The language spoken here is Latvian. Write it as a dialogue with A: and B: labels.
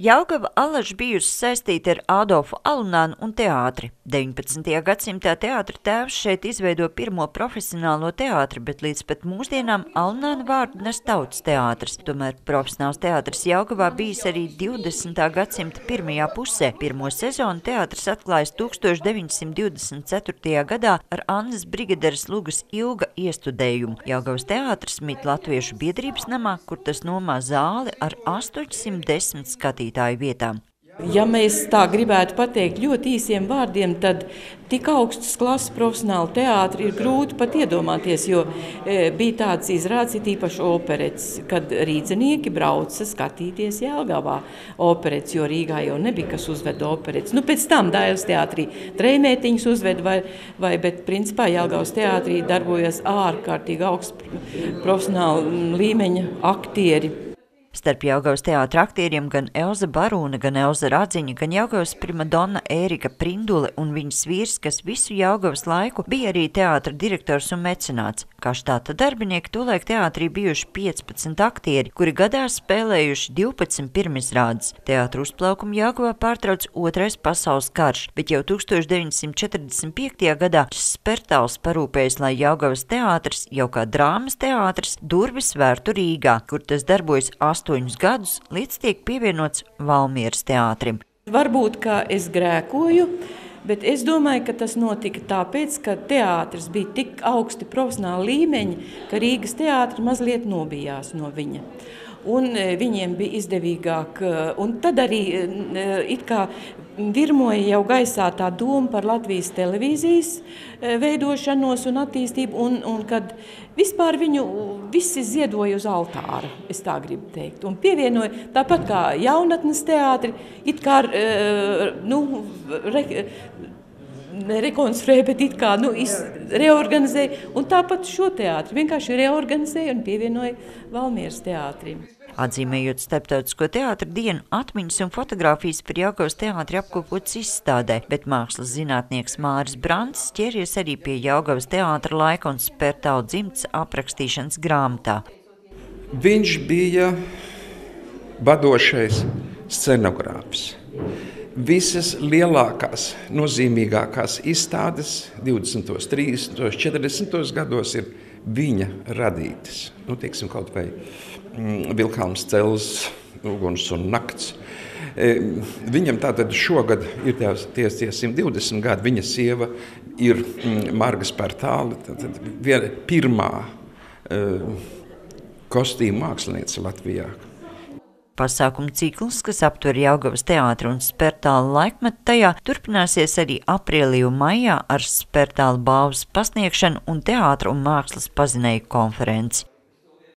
A: Jelgava alaži bijusi saistīta ar Ādolfu Alunānu un teātri. 19. gadsimtā teātra tēvs šeit izveido pirmo profesionālo teātri, bet līdz pat mūsdienām Alunāna vārdu nes Tautas teātris. Tomēr profesionāls teātris Jelgavā bijis arī 20. gadsimta pirmajā pusē. Pirmo sezonu teātris atklājas 1924. gadā ar Annas Brigaderes lugas Ilga iestudējumu. Jelgavas teātris mīt Latviešu biedrības namā, kur tas nomā zāli ar 810 skatītāju vietām.
B: Ja mēs tā gribētu pateikt ļoti īsiem vārdiem, tad tik augstas klases profesionālu teātri ir grūti pat iedomāties, jo bija tāds izrādes, it īpaši operets, kad rīdzenieki brauca skatīties Jelgavā operets, jo Rīgā jau nebija, kas uzveda operets. Pēc tam Dailes teātrī Treimētiņas uzveda, bet principā Jelgavas teātrī darbojas ārkārtīgi augsts profesionālu līmeņa aktieri.
A: Starp Jelgavas teātra aktieriem gan Elza Barūna, gan Elza Radziņa, gan Jelgavas primadonna Ērika Prindule un viņas vīrs, kas visu Jelgavas laiku bija arī teātra direktors un mecenāts. Kā štāta darbinieki, tolaik teātrī bijuši 15 aktieri, kuri gadā spēlējuši 12 pirmizrādes. Teātra uzplaukumu Jelgavā pārtrauc Otrais pasaules karš, bet jau 1945. gadā Spertāls parūpējis, lai Jelgavas teātris, jau kā drāmas teātris, durvis vērtu Rīgā, kur tas darbojas 8 gadus, līdz tiek pievienots Valmieras teātrim.
B: Varbūt, ka es grēkoju, bet es domāju, ka tas notika tāpēc, ka teātris bija tik augsti profesionāli līmeņi, ka Rīgas teātri mazliet nobijās no viņa. Un viņiem bija izdevīgāk, un tad arī it kā virmoja jau gaisā tā doma par Latvijas televīzijas veidošanos un attīstību, un kad vispār viņu visi ziedoja uz altāra, es tā gribu teikt, un pievienoja tāpat kā jaunatnes teātri, it kā rekonstruēja, bet it kā reorganizēja, un tāpat šo teātri vienkārši reorganizēja un pievienoja Valmieras teātrim.
A: Atzīmējot Starptautisko teātra dienu, atmiņas un fotogrāfijas par Jelgavas teātri apkopotas izstādē, bet mākslas zinātnieks Māris Brants ķēries arī pie Jelgavas teātra laika un Spertāla dzimtes aprakstīšanas grāmatā.
C: Viņš bija vadošais scenogrāfs. Visas lielākās, nozīmīgākās izstādes 20., 30., 40. gados ir viņa radītas. Teiksim, kaut vai Vilhelms Cels, Uguns un nakts. Viņam tātad šogad ir tie 120 gadi, viņa sieva ir Marga Spertāle, pirmā kostīmu mākslinieca Latvijā.
A: Pasākumu cikls, kas aptver Jelgavas teātra un Spertāla laikmetu tajā, turpināsies arī aprīlī un maijā ar Spertāla balvas pasniegšanu un teātra un mākslas pazinēju konferenci.